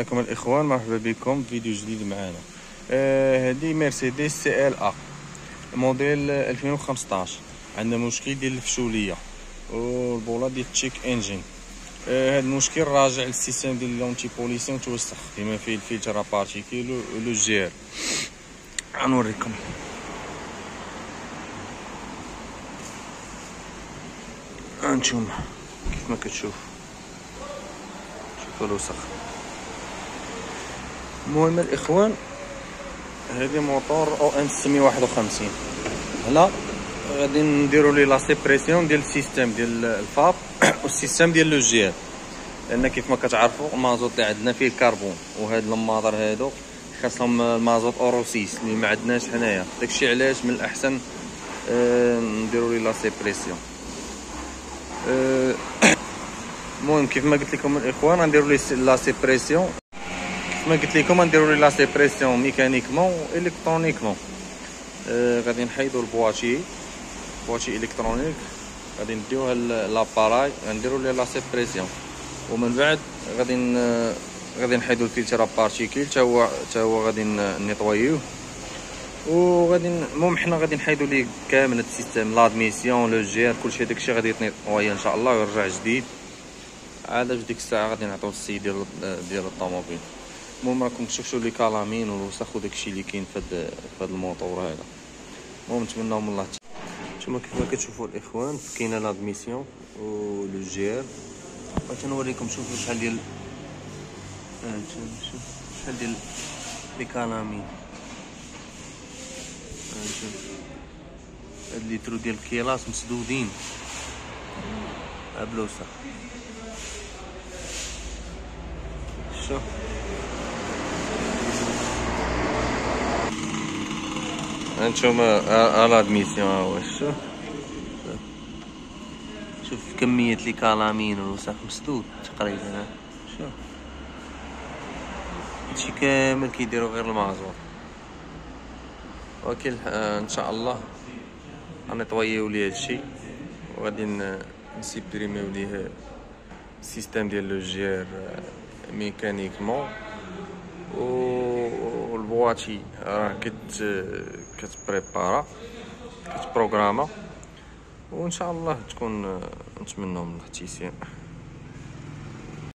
عليكم الاخوان، مرحبا بكم في فيديو جديد معنا. هذه مرسيدس سي ال ا موديل 2015. عندنا مشكل ديال الفشوليه والبوله ديال التشيك انجين. هذا المشكل راجع للسيستم ديال لونتي بوليسيون توسخ كما فيه الفلتر بارتيكيل لو جير. غنوريكم. هانتوما كيف ما كتشوف، شوفوا الوسخ. المهم الاخوان، هذه موتور او ام 651. هنا غادي نديروا ليه لا سيبريسيون ديال السيستم ديال الفاب والسيستم ديال لو جير، لان كيف ما كتعرفوا المازوت اللي عندنا فيه الكربون، وهاد الماطر هادو خاصهم المازوت اورو 6 اللي ما عندناش حنايا. داكشي علاش من الاحسن نديروا ليه لا سيبريسيون. المهم كيف ما قلت لكم الاخوان، غنديروا ليه لا سيبريسيون. كما قلت لكم غنديروا لي لا سيبريسيون ميكانيكمون الكترونيكمون. غادي نحيدوا البواتي الكترونيك، غادي نديوها لاباراي، غنديروا ليه لا سيبريسيون، ومن بعد غادي نحيدوا الفلتر بارتيكيل حتى هو غادي نيطويوه، وغادي المهم حنا غادي نحيدوا ليه كامل السيستم، لادميسيون لو جير كلشي داكشي غادي يطوي ان شاء الله ويرجع جديد. عاد في ديك الساعه غادي نعطيو السيد ديال الطوموبيل. المهم راكم تشوفوا لي كالامين والوسخ وداكشي اللي كاين في هذا الموطور هذا. المهم نتمناو من الله. نتوما كيف ما كتشوفوا الاخوان كاينه لادميسيون ولو جير. بغيت نوريكم. شوفوا شحال ديال لي كالامين. هاد ليترو ديال الكيلاس مسدودين بلا وسخ. شوف هانتوما لادميسيون. ها هو شوف كمية لي كالامين والوسخ مسدود تقريبا. شوف هادشي كامل كيديرو غير المازوت، ولكن ان شاء الله غنطويو ليه هادشي، وغادي نسيبريميو ليه السيستم ديال لو جير ميكانيكمون، والبواتي راه كتبريبارا كتبروغراما، وان شاء الله تكون نتمنوا من الاحتسام.